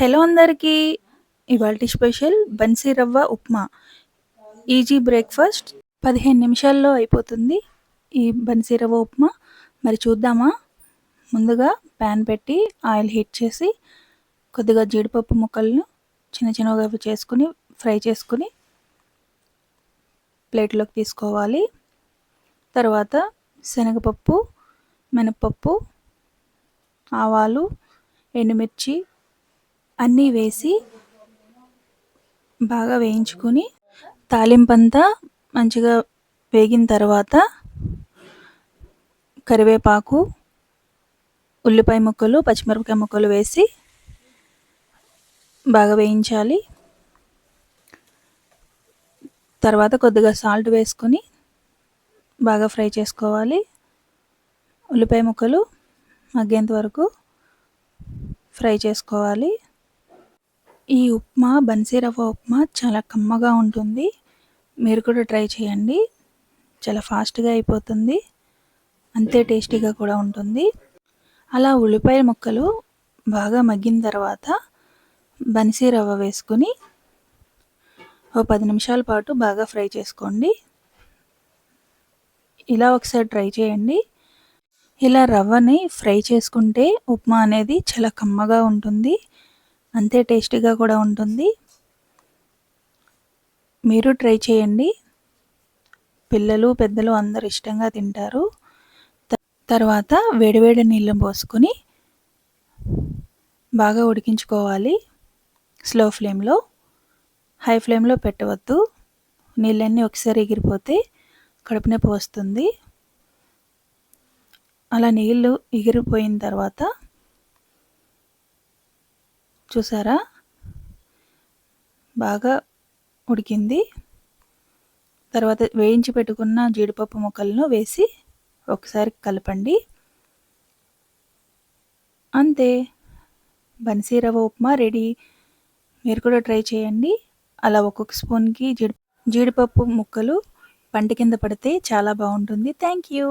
Hello అందరికీ. ఇవాల్టి special బన్సీ రవ్వ ఉప్మా. ఈజీ బ్రేక్‌ఫాస్ట్ 15 నిమిషాల్లో అయిపోతుంది ఈ బన్సీ రవ్వ ఉప్మా. మరి చూద్దామా? ముందుగా ప్యాన్ పెట్టి ఆయిల్ హీట్ చేసి కొద్దిగా జీడిపప్పు ముక్కలను చిన్న చిన్నగా చేసుకుని ఫ్రై చేసుకుని ప్లేట్లోకి తీసుకోవాలి. తర్వాత శనగపప్పు, మినపప్పు, ఆవాలు, ఎండుమిర్చి అన్నీ వేసి బాగా వేయించుకొని తాలింపంతా మంచిగా వేగిన తర్వాత కరివేపాకు, ఉల్లిపాయ ముక్కలు, పచ్చిమిరపకాయ ముక్కలు వేసి బాగా వేయించాలి. తర్వాత కొద్దిగా సాల్ట్ వేసుకొని బాగా ఫ్రై చేసుకోవాలి. ఉల్లిపాయ ముక్కలు మగ్గేంత వరకు ఫ్రై చేసుకోవాలి. ఈ ఉప్మా బన్సీ రవ్వ ఉప్మా చాలా కమ్మగా ఉంటుంది. మీరు కూడా ట్రై చేయండి. చాలా ఫాస్ట్గా అయిపోతుంది, అంతే టేస్టీగా కూడా ఉంటుంది. అలా ఉల్లిపాయ ముక్కలు బాగా మగ్గిన తర్వాత బన్సీ రవ్వ వేసుకుని ఓ 10 నిమిషాల పాటు బాగా ఫ్రై చేసుకోండి. ఇలా ఒకసారి ట్రై చేయండి. ఇలా రవ్వని ఫ్రై చేసుకుంటే ఉప్మా అనేది చాలా కమ్మగా ఉంటుంది, అంతే టేస్టీగా కూడా ఉంటుంది. మీరు ట్రై చేయండి. పిల్లలు పెద్దలు అందరూ ఇష్టంగా తింటారు. తర్వాత వేడివేడి నీళ్ళు పోసుకొని బాగా ఉడికించుకోవాలి. స్లో ఫ్లేమ్లో, హై ఫ్లేమ్లో పెట్టవద్దు. నీళ్ళన్నీ ఒకసారి ఎగిరిపోతే కడుపు నొప్పి వస్తుంది. అలా నీళ్ళు ఎగిరిపోయిన తర్వాత చూసారా బాగా ఉడికింది. తర్వాత వేయించి పెట్టుకున్న జీడిపప్పు ముక్కలను వేసి ఒకసారి కలపండి. అంతే, బన్సీ రవ్వ ఉప్మా రెడీ. మీరు కూడా ట్రై చేయండి. అలా ఒక్కొక్క స్పూన్కి జీడిపప్పు ముక్కలు పంట కింద పడితే చాలా బాగుంటుంది. Thank you.